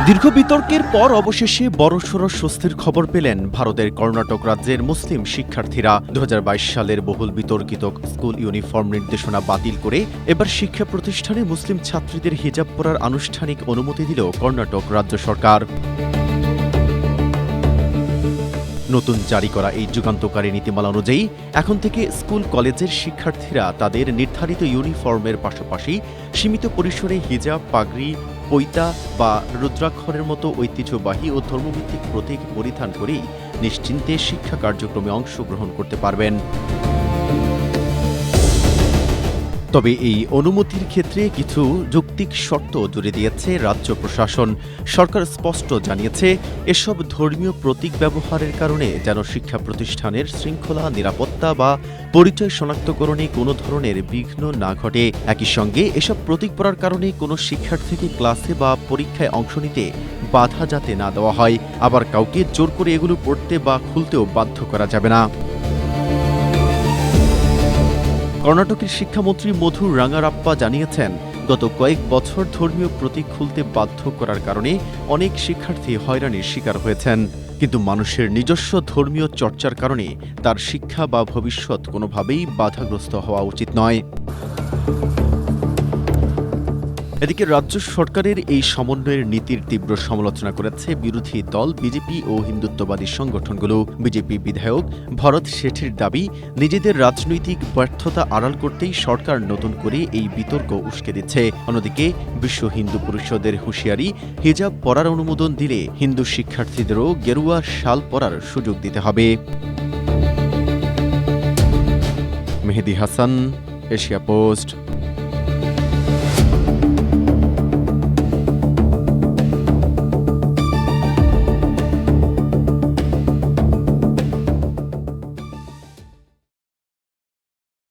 দীর্ঘ বিতর্কের পর অবশেষে বড়সড় স্বস্তির খবর পেলেন ভারতের কর্ণাটক রাজ্যের মুসলিম শিক্ষার্থীরা। ২০২২ সালের বহুল বিতর্কিত স্কুল ইউনিফর্ম নির্দেশনা বাতিল করে এবার শিক্ষা প্রতিষ্ঠানে মুসলিম ছাত্রীদের হিজাব পরার আনুষ্ঠানিক অনুমতি দিল কর্ণাটক রাজ্য সরকার। নতুন জারি করা এই যুগান্তকারী নীতিমালা অনুযায়ী এখন থেকে স্কুল কলেজের শিক্ষার্থীরা তাদের নির্ধারিত ইউনিফর্মের পাশাপাশি সীমিত পরিসরে হিজাব, পাগড়ি, পৈতা বা রুদ্রাক্ষরের মতো ঐতিহ্যবাহী ও ধর্মভিত্তিক প্রতীক পরিধান করেই নিশ্চিন্তে শিক্ষা কার্যক্রমে অংশগ্রহণ করতে পারবেন। তবে এই অনুমতির ক্ষেত্রে কিছু যৌক্তিক শর্ত জুড়ে দিয়েছে রাজ্য প্রশাসন। সরকার স্পষ্ট জানিয়েছে, এসব ধর্মীয় প্রতীক ব্যবহারের কারণে যেন শিক্ষা প্রতিষ্ঠানের শৃঙ্খলা, নিরাপত্তা বা পরিচয় শনাক্তকরণে কোনো ধরনের বিঘ্ন না ঘটে। একই সঙ্গে এসব প্রতীক পড়ার কারণে কোনো শিক্ষার্থীকে ক্লাসে বা পরীক্ষায় অংশ নিতে বাধা যাতে না দেওয়া হয়, আবার কাউকে জোর করে এগুলো পড়তে বা খুলতেও বাধ্য করা যাবে না। কর্ণাটকের শিক্ষামন্ত্রী মধু রাঙ্গারাপ্পা জানিয়েছেন, গত কয়েক বছর ধর্মীয় প্রতীক খুলতে বাধ্য করার কারণে অনেক শিক্ষার্থী হয়রানির শিকার হয়েছেন। কিন্তু মানুষের নিজস্ব ধর্মীয় চর্চার কারণে তার শিক্ষা বা ভবিষ্যৎ কোনোভাবেই বাধাগ্রস্ত হওয়া উচিত নয়। এদিকে রাজ্য সরকারের এই সমন্বয়ের নীতির তীব্র সমালোচনা করেছে বিরোধী দল বিজেপি ও হিন্দুত্ববাদী সংগঠনগুলো। বিজেপি বিধায়ক ভরত শেঠির দাবি, নিজেদের রাজনৈতিক ব্যর্থতা আড়াল করতেই সরকার নতুন করে এই বিতর্ক উস্কে দিচ্ছে। অন্যদিকে বিশ্ব হিন্দু পরিষদের হুঁশিয়ারি, হিজাব পরার অনুমোদন দিলে হিন্দু শিক্ষার্থীদেরও গেরুয়া শাল পরার সুযোগ দিতে হবে। মেহেদী হাসান, এশিয়া পোস্ট।